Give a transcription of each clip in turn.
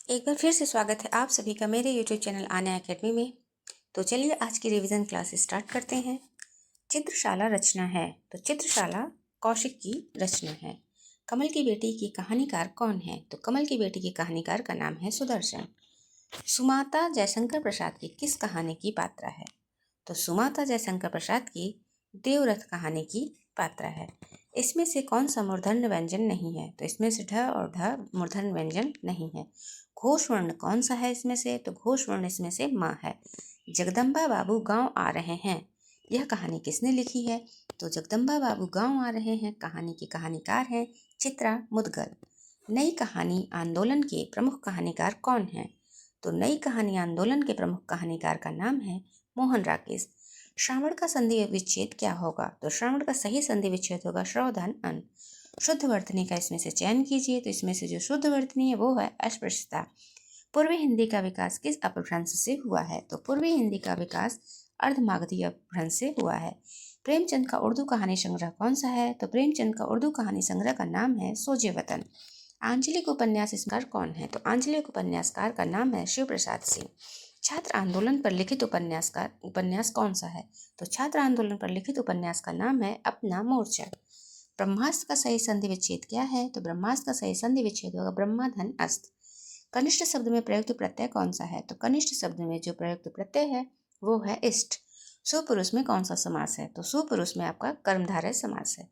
एक बार फिर से स्वागत है आप सभी का मेरे YouTube चैनल आन्या एकेडमी में। तो चलिए आज की रिवीजन क्लास स्टार्ट करते हैं। चित्रशाला रचना है, तो चित्रशाला कौशिक की रचना है। कमल की बेटी की कहानीकार कौन है? तो कमल की बेटी की कहानीकार का नाम है सुदर्शन। सुमाता जयशंकर प्रसाद की किस कहानी की पात्रा है? तो सुमाता जयशंकर प्रसाद की देवरथ कहानी की पात्रा है। इसमें से कौन सा मूर्धन्य व्यंजन नहीं है? तो इसमें से ढ और ढ मूर्धन्य व्यंजन नहीं है। घोष वर्ण कौन सा है इसमें से? तो घोष वर्ण इसमें से माँ है। जगदम्बा बाबू गांव आ रहे हैं, यह कहानी किसने लिखी है? तो जगदम्बा बाबू गांव आ रहे हैं कहानी के कहानीकार हैं चित्रा मुदगल। नई कहानी आंदोलन के प्रमुख कहानीकार कौन है? तो नई कहानी आंदोलन के प्रमुख कहानीकार का नाम है मोहन राकेश। श्रावण का संधि विच्छेद क्या होगा? तो श्रावण का सही संधि विच्छेद होगा श्रवधान अन। शुद्ध वर्तनी का इसमें से चयन कीजिए, तो इसमें से जो शुद्ध वर्तनी है वो है अस्पृश्यता। पूर्वी हिंदी का विकास किस अपभ्रंश से हुआ है? तो पूर्वी हिंदी का विकास अर्धमागधी अपभ्रंश से हुआ है। प्रेमचंद का उर्दू कहानी संग्रह कौन सा है? तो प्रेमचंद का उर्दू कहानी संग्रह का नाम है सोजे वतन। आंचलिक उपन्यासकार कौन है? तो आंचलिक उपन्यासकार का नाम है शिव प्रसाद सिंह। छात्र आंदोलन पर लिखित उपन्यास कौन सा है? तो छात्र आंदोलन पर लिखित उपन्यास का नाम है अपना मोर्चा। ब्रह्मास्त्र का सही संधि विच्छेद क्या है? तो ब्रह्मास्त्र का सही संधि विच्छेद होगा ब्रह्मा धन अस्त्र। कनिष्ठ शब्द में प्रयुक्त प्रत्यय कौन सा है? तो कनिष्ठ शब्द में जो प्रयुक्त प्रत्यय है वो है इष्ट। सुपुरुष में कौन सा समास है? तो सुपुरुष में आपका कर्मधारय समास है।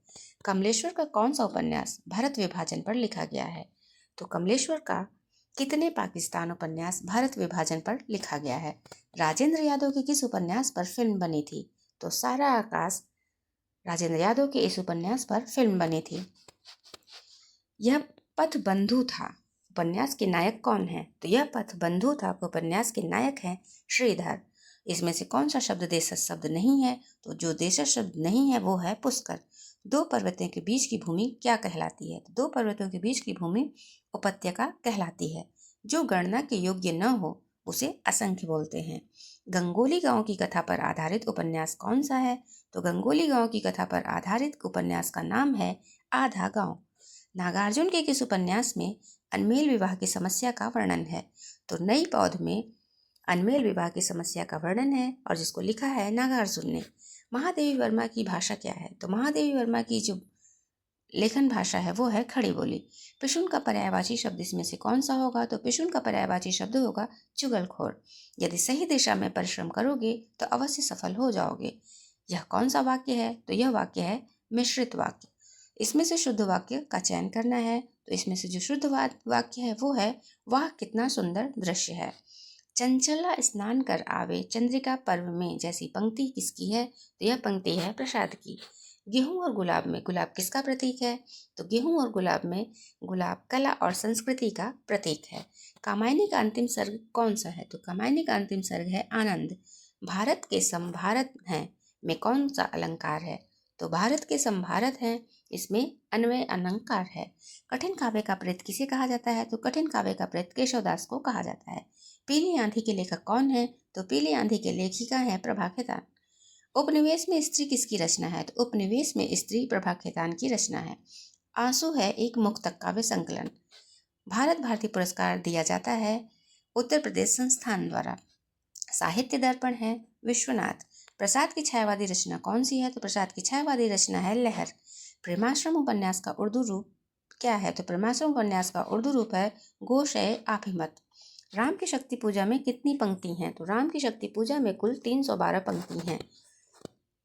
कमलेश्वर का कौन सा उपन्यास भारत विभाजन पर लिखा गया है? तो कमलेश्वर का कितने पाकिस्तान उपन्यास भारत विभाजन पर लिखा गया है। राजेंद्र यादव के किस उपन्यास पर फिल्म बनी थी? तो सारा आकाश राजेंद्र यादव के इस उपन्यास पर फिल्म बनी थी। यह पथ बंधु था उपन्यास के नायक कौन है? तो यह पथ बंधु था उपन्यास के नायक हैं श्रीधर। इसमें से कौन सा शब्द देशज शब्द नहीं है? तो जो देशज शब्द नहीं है वो है पुष्कर। दो पर्वतों के बीच की भूमि क्या कहलाती है? तो दो पर्वतों के बीच की भूमि उपत्यका कहलाती है। जो गणना के योग्य न हो उसे असंख्य बोलते हैं। गंगोली गांव की कथा पर आधारित उपन्यास कौन सा है? तो गंगोली गांव की कथा पर आधारित उपन्यास का नाम है आधा गांव। नागार्जुन के किस उपन्यास में अनमेल विवाह की समस्या का वर्णन है? तो नई पौध में अनमेल विवाह की समस्या का वर्णन है और जिसको लिखा है नागार्जुन ने। महादेवी वर्मा की भाषा क्या है? तो महादेवी वर्मा की जो लेखन भाषा है वो है खड़ी बोली। पिशुन का पर्यायवाची शब्द इसमें से कौन सा होगा? तो पिशुन का पर्यायवाची शब्द होगा चुगलखोर। यदि सही दिशा में परिश्रम करोगे तो अवश्य सफल हो जाओगे। यह कौन सा वाक्य है? तो यह वाक्य है मिश्रित वाक्य। इसमें से शुद्ध वाक्य का चयन करना है, तो इसमें से जो शुद्ध वाक्य है वो है वाह कितना सुंदर दृश्य है। चंचला स्नान कर आवे चंद्रिका पर्व में जैसी पंक्ति किसकी है? तो यह पंक्ति है प्रसाद की। गेहूं और गुलाब में गुलाब किसका प्रतीक है? तो गेहूं और गुलाब में गुलाब कला और संस्कृति का प्रतीक है। कामायनी का अंतिम सर्ग कौन सा है? तो कामायनी का अंतिम सर्ग है आनंद। भारत के संभारत हैं में कौन सा अलंकार है? तो भारत के संभारत हैं इसमें अन्वय अलंकार है। कठिन काव्य का प्रेत किसे कहा जाता है? तो कठिन काव्य का प्रेत केशवदास को कहा जाता है। पीली आंधी के लेखक कौन है? तो पीली आंधी के लेखिका है प्रभा खेतान। उपनिवेश में स्त्री किसकी रचना है? तो उपनिवेश में स्त्री प्रभा खेतान की रचना है। आंसू है एक मुक्तक काव्य संकलन। भारत भारती पुरस्कार दिया जाता है उत्तर प्रदेश संस्थान द्वारा। साहित्य दर्पण है विश्वनाथ। प्रसाद की छायावादी रचना कौन सी है? तो प्रसाद की छायावादी रचना है लहर। प्रेमाश्रम उपन्यास का उर्दू रूप क्या है? तो प्रेमाश्रम उपन्यास का उर्दू रूप है गोशे आफिमत। राम की शक्ति पूजा में कितनी पंक्ति हैं? तो राम की शक्ति पूजा में कुल 312 पंक्ति हैं।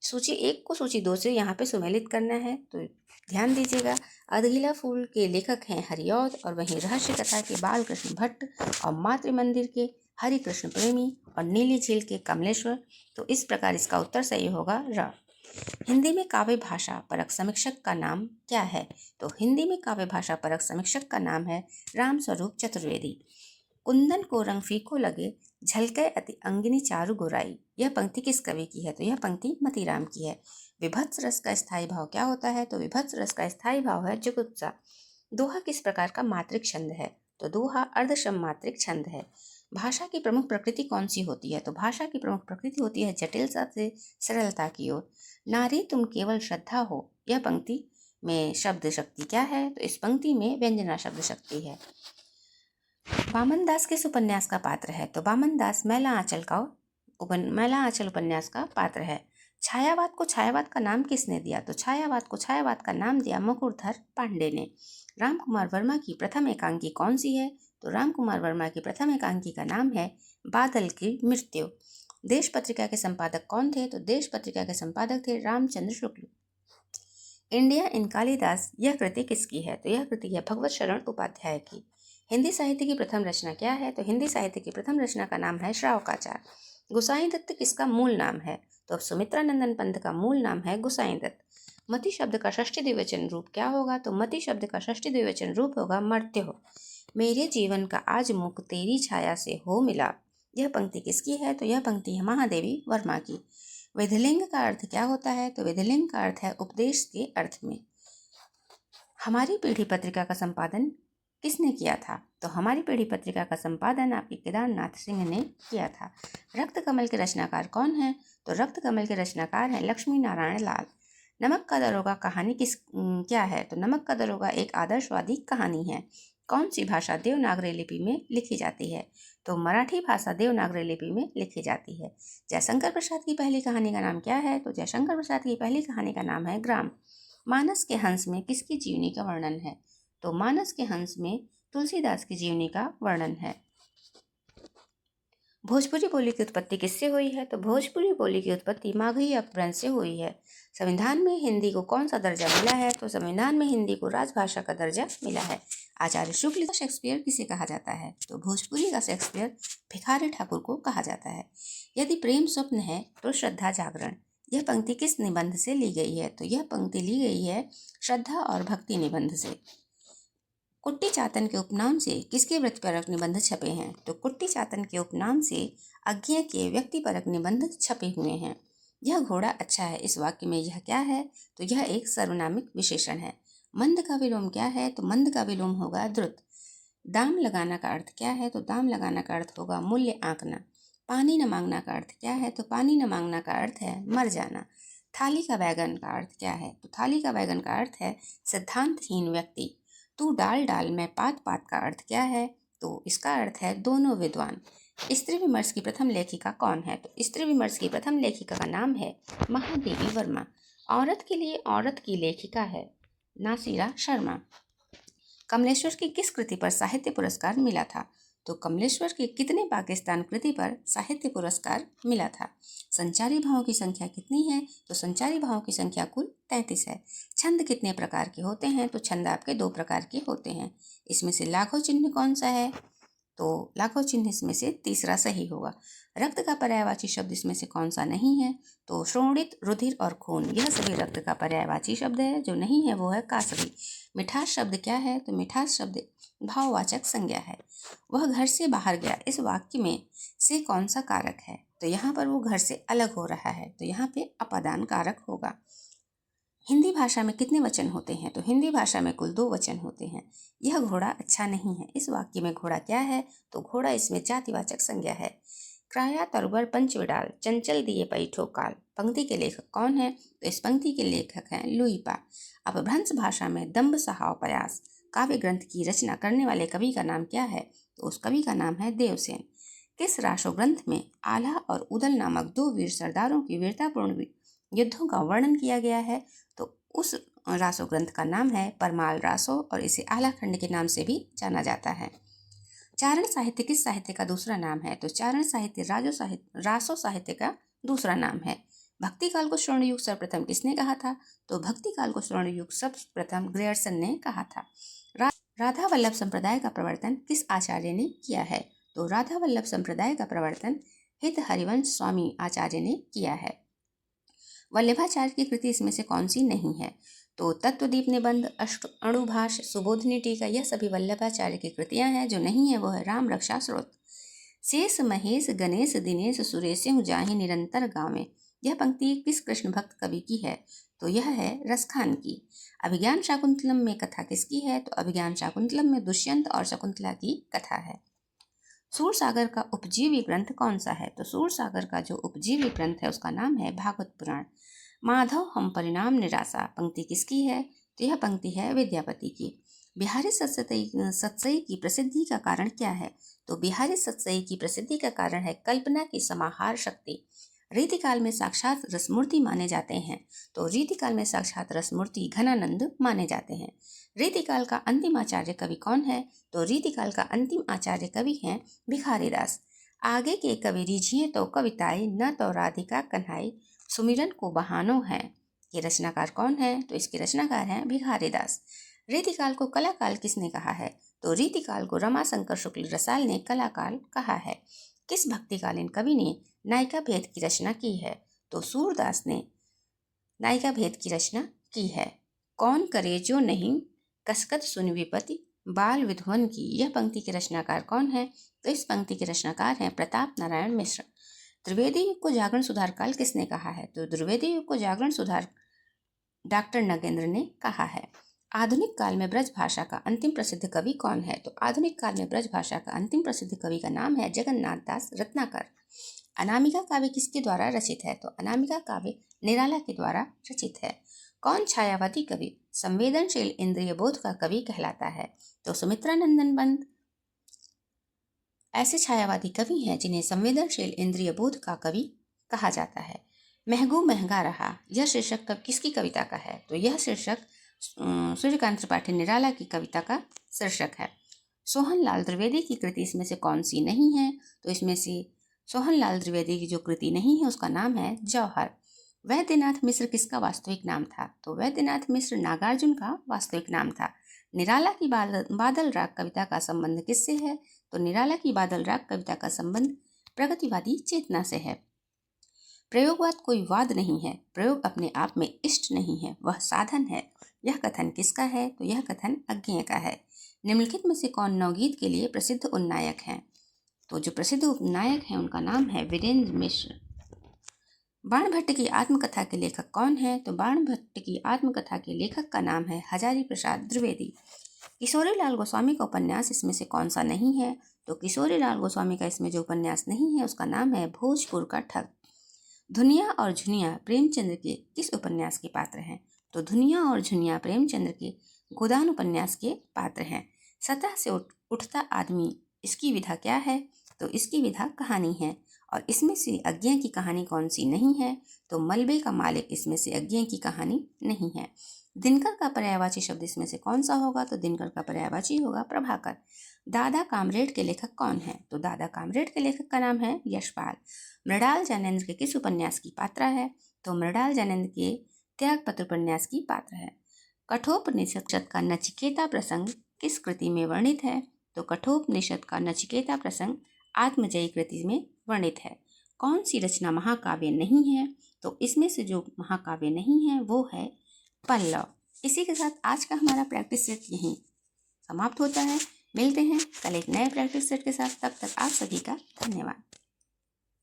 सूची 1 को सूची 2 से यहाँ पे सुमेलित करना है, तो ध्यान दीजिएगा। अधगीला फूल के लेखक हैं हरिऔध और वहीं रहस्य कथा के बालकृष्ण भट्ट और मातृ मंदिर के हरि कृष्ण प्रेमी और नीली झील के कमलेश्वर। तो इस प्रकार इसका उत्तर सही होगा र। हिंदी में काव्य भाषा परक समीक्षक का नाम क्या है? तो हिंदी में काव्य भाषा परक समीक्षक का नाम है राम स्वरूप चतुर्वेदी। कुंदन को रंग फीको लगे झलके अति अंगिनी चारु गोराई, यह पंक्ति किस कवि की है? तो यह पंक्ति मतीराम की है। विभत्स रस का स्थायी भाव क्या होता है? तो विभत्स रस का स्थायी भाव है जुगुप्सा। दोहा किस प्रकार का मात्रिक छंद है? तो दोहा अर्धसम मात्रिक छंद है। भाषा की प्रमुख प्रकृति कौन सी होती है? तो भाषा की प्रमुख प्रकृति होती है जटिलता से सरलता की ओर। नारी तुम केवल श्रद्धा हो, यह पंक्ति में शब्द शक्ति क्या है? तो इस पंक्ति में व्यंजना शब्द शक्ति है। वामन दास किस उपन्यास का पात्र है? तो वामन दास मैला आंचल उपन्यास का पात्र है। छायावाद को छायावाद का नाम किसने दिया? तो छायावाद को छायावाद का नाम दिया मुकुरधर पांडे ने। राम कुमार वर्मा की प्रथम एकांकी कौन सी है? तो राम कुमार वर्मा की प्रथम एकांकी का नाम है बादल की मृत्यु। देश पत्रिका के संपादक कौन थे? तो देश पत्रिका के संपादक थे रामचंद्र शुक्ल। इंडिया इन कालिदास, यह कृति किसकी है? तो यह कृति है भगवत शरण उपाध्याय की। हिंदी साहित्य की प्रथम रचना क्या है? तो हिंदी साहित्य की प्रथम रचना का नाम है श्रावकाचार। गुसाई दत्त किसका मूल नाम है? तो सुमित्रा नंदन पंत का मूल नाम है गुसाई दत्त। मति शब्द का षष्ठी द्विवचन रूप क्या होगा? तो मति शब्द का षष्ठी द्विवचन रूप होगा मर्त्य हो। मेरे जीवन का आज मुख तेरी छाया से हो मिला, यह पंक्ति किसकी है? तो यह पंक्ति है महादेवी वर्मा की। विधिलिंग का अर्थ क्या होता है? तो विधिलिंग का अर्थ है उपदेश के अर्थ में। हमारी पीढ़ी पत्रिका का संपादन किसने किया था? तो हमारी पीढ़ी पत्रिका का संपादन आपके केदारनाथ सिंह ने किया था। रक्त कमल के रचनाकार कौन है? तो रक्त कमल के रचनाकार हैं लक्ष्मी नारायण लाल। नमक का दरोगा कहानी क्या है? तो नमक का दरोगा एक आदर्शवादी कहानी है। कौन सी भाषा देवनागरी लिपि में लिखी जाती है? तो मराठी भाषा देवनागरी लिपि में लिखी जाती है। जयशंकर प्रसाद की पहली कहानी का नाम क्या है? तो जयशंकर प्रसाद की पहली कहानी का नाम है ग्राम। मानस के हंस में किसकी जीवनी का वर्णन है? तो मानस के हंस में तुलसीदास की जीवनी का वर्णन है। भोजपुरी बोली की उत्पत्ति किससे हुई है? तो भोजपुरी बोली की उत्पत्ति मागही अपभ्रंश से हुई है। संविधान में हिंदी को कौन सा दर्जा मिला है? तो संविधान में हिंदी को राजभाषा का दर्जा मिला है। आचार्य शुक्ल का शेक्सपियर किसे कहा जाता है? तो भोजपुरी का शेक्सपियर भिखारी ठाकुर को कहा जाता है। यदि प्रेम स्वप्न है तो श्रद्धा जागरण, यह पंक्ति किस निबंध से ली गई है? तो यह पंक्ति ली गई है श्रद्धा और भक्ति निबंध से। कुट्टी चातन के उपनाम से किसके वृत्तिपरक निबंध छपे हैं? तो कुट्टी चातन के उपनाम से अज्ञेय के व्यक्तिपरक निबंध छपे हुए हैं। यह घोड़ा अच्छा है, इस वाक्य में यह क्या है? तो यह एक सर्वनामिक विशेषण है। मंद का विलोम क्या है? तो मंद का विलोम होगा द्रुत। दाम लगाना का अर्थ क्या है? तो दाम लगाना का अर्थ होगा मूल्य आंकना। पानी न मांगना का अर्थ क्या है? तो पानी न मांगना का अर्थ है मर जाना। थाली का बैगन का अर्थ क्या है? तो थाली का बैगन का अर्थ है सिद्धांतहीन व्यक्ति। तू डाल डाल मैं पात पात का अर्थ क्या है? तो इसका अर्थ है दोनों विद्वान। स्त्री विमर्श की प्रथम लेखिका कौन है? तो स्त्री विमर्श की प्रथम लेखिका का नाम है महादेवी वर्मा। औरत के लिए औरत की लेखिका है नासिरा शर्मा। कमलेश्वर की किस कृति पर साहित्य पुरस्कार मिला था? तो कमलेश्वर की कितने पाकिस्तान कृति पर साहित्य पुरस्कार मिला था? संचारी भावों की संख्या कितनी है? तो संचारी भावों की संख्या कुल 33 है। छंद कितने प्रकार के होते हैं? तो छंद आपके 2 प्रकार के होते हैं। इसमें से लाघव चिन्ह कौन सा है? तो लाघव चिन्ह इसमें से तीसरा सही होगा। रक्त का पर्यायवाची शब्द इसमें से कौन सा नहीं है? तो श्रोणित, रुधिर और खून, यह सभी रक्त का पर्यायवाची शब्द है। जो नहीं है वो है कासवी। मिठास शब्द क्या है? तो मिठास शब्द भाववाचक संज्ञा है। वह घर से बाहर गया, इस वाक्य में से कौन सा कारक है? तो यहाँ पर वो घर से अलग हो रहा है, तो यहाँ पे अपादान कारक होगा। हिंदी भाषा में कितने वचन होते हैं? तो हिंदी भाषा में कुल 2 वचन होते हैं। यह घोड़ा अच्छा नहीं है, इस वाक्य में घोड़ा क्या है? तो घोड़ा इसमें जातिवाचक संज्ञा है। क्राया तरुबर पंचविडाल चंचल दिए पैठो काल, पंक्ति के लेखक कौन है? तो इस पंक्ति के लेखक हैं लुईपा। अपभ्रंश भाषा में दम्भ सहाव प्रयास काव्य ग्रंथ की रचना करने वाले कवि का नाम क्या है? तो उस कवि का नाम है देवसेन। किस रासो ग्रंथ में आल्हा और उदल नामक 2 वीर सरदारों की वीरतापूर्ण युद्धों का वर्णन किया गया है? तो उस रासो ग्रंथ का नाम है परमाल रासो और इसे आल्हा खंड के नाम से भी जाना जाता है। चारण साहित्य किस साहित्य का दूसरा नाम है? तो चारण साहित्य रासो साहित्य का दूसरा नाम है। भक्ति काल को स्वर्ण युग सर्वप्रथम किसने कहा था? तो भक्ति काल को स्वर्ण युग सर्वप्रथम ग्रेयर्सन ने कहा था। राधा वल्लभ संप्रदाय का प्रवर्तन किस आचार्य ने किया है? तो राधा वल्लभ संप्रदाय का प्रवर्तन हित हरिवंश स्वामी आचार्य ने किया है। वल्लभाचार्य की कृति इसमें से कौन सी नहीं है? तो तत्वदीप निबंध, अणुभाष, सुबोधनी टीका, यह सभी वल्लभाचार्य की कृतियां हैं। जो नहीं है वो है राम रक्षा स्रोत। शेष महेश गणेश दिनेश सुरेश जाहि निरंतर गावे, यह पंक्ति किस कृष्ण भक्त कवि की है? तो यह है रसखान की। अभिज्ञान शाकुंतलम में कथा किसकी है? तो अभिज्ञान शाकुंतलम में दुष्यंत और शकुंतला की कथा है। सूरसागर का उपजीवी ग्रंथ कौन सा है? तो सूरसागर का जो उपजीवी ग्रंथ है उसका नाम है भागवत पुराण। माधव हम परिणाम निराशा पंक्ति किसकी है? तो यह पंक्ति है विद्यापति की। बिहारी सतसई की प्रसिद्धि का कारण क्या है? तो बिहारी सतसई की प्रसिद्धि का कारण है कल्पना की समाहार शक्ति। रीतिकाल में साक्षात रसमूर्ति माने जाते हैं। तो रीतिकाल में साक्षात रसमूर्ति घनानंद माने जाते हैं। रीतिकाल का अंतिम आचार्य कवि कौन है? तो रीतिकाल का अंतिम आचार्य कवि हैं भिखारीदास। आगे के कवि रीझिए तो कविताएं, न तो राधिका कन्हाई, सुमिरन को बहानो है। ये रचनाकार कौन है? तो इसके रचनाकार हैं भिखारीदास। रीतिकाल को कलाकाल किसने कहा है? तो रीतिकाल को रमाशंकर शुक्ल रसाल ने कलाकाल कहा है। किस भक्तिकालीन कवि ने नायिका भेद की रचना की है? तो सूरदास ने नायिका भेद की रचना की है। कौन करे जो नहीं कसकत सुन विपति बाल विध्वन की, यह पंक्ति के रचनाकार कौन है? तो इस पंक्ति के रचनाकार हैं प्रताप नारायण मिश्र। त्रिवेदी युग को जागरण सुधार काल किसने कहा है? तो त्रिवेदी युग को जागरण सुधार डॉक्टर नगेंद्र ने कहा है। आधुनिक काल में ब्रज भाषा का अंतिम प्रसिद्ध कवि कौन है? तो आधुनिक काल में ब्रज भाषा का अंतिम प्रसिद्ध कवि का नाम है जगन्नाथ दास रत्नाकर। अनामिका काव्य किसके द्वारा रचित है? तो अनामिका काव्य निराला के द्वारा रचित है। कौन छायावादी कवि संवेदनशील इंद्रिय बोध का कवि कहलाता है? तो सुमित्रानंदन बंद ऐसे छायावादी कवि हैं जिन्हें संवेदनशील इंद्रिय बोध का कवि कहा जाता है। महगू महंगा रहा, यह शीर्षक किसकी कविता का है? तो यह शीर्षक सूर्यकांत त्रिपाठी निराला की कविता का शीर्षक है। सोहनलाल द्विवेदी की कृति इसमें से कौन सी नहीं है? तो इसमें से सोहनलाल द्विवेदी की जो कृति नहीं है उसका नाम है जौहर। वैद्यनाथ मिश्र किसका वास्तविक नाम था? तो वैद्यनाथ मिश्र नागार्जुन का वास्तविक नाम था। निराला की बादल राग कविता का संबंध किससे है? तो निराला की बादल राग कविता का संबंध प्रगतिवादी चेतना से है। प्रयोगवाद कोई वाद नहीं है, प्रयोग अपने आप में इष्ट नहीं है, वह साधन है। यह कथन किसका है? तो यह कथन अज्ञेय का है। निम्नलिखित में से कौन नवगीत के लिए प्रसिद्ध उपनायक हैं? तो जो प्रसिद्ध उपनायक हैं उनका नाम है वीरेंद्र मिश्र। बाणभट्ट की आत्मकथा के लेखक कौन है? तो बाणभट्ट की आत्मकथा के लेखक का नाम है हजारी प्रसाद द्विवेदी। किशोरीलाल गोस्वामी का उपन्यास इसमें से कौन सा नहीं है? तो किशोरीलाल गोस्वामी का इसमें जो उपन्यास नहीं है उसका नाम है भोजपुर का ठग। धुनिया और झुनिया प्रेमचंद्र के किस उपन्यास के पात्र हैं? तो धुनिया और झुनिया प्रेमचंद्र के गोदान उपन्यास के पात्र हैं। सतह से उठता आदमी, इसकी विधा क्या है? तो इसकी विधा कहानी है। और इसमें से अज्ञेय की कहानी कौन सी नहीं है? तो मलबे का मालिक इसमें से अज्ञेय की कहानी नहीं है। दिनकर का पर्यायवाची शब्द इसमें से कौन सा होगा? तो दिनकर का पर्यायवाची होगा प्रभाकर। दादा कामरेड के लेखक कौन है? तो दादा कामरेड के लेखक का नाम है यशपाल। मृणाल ज्ञानेंद्र के किस उपन्यास की पात्रा है? तो मृणाल ज्ञानेंद्र के त्यागपत्र उपन्यास की पात्र है। कठोपनिषद का नचिकेता प्रसंग किस कृति में वर्णित है? तो कठोपनिषद का नचिकेता प्रसंग आत्मजयी कृति में वर्णित है। कौन सी रचना महाकाव्य नहीं है? तो इसमें से जो महाकाव्य नहीं है वो है पल्लव। इसी के साथ आज का हमारा प्रैक्टिस सेट यहीं समाप्त होता है। मिलते हैं कल एक नए प्रैक्टिस सेट के साथ। तब तक आप सभी का धन्यवाद।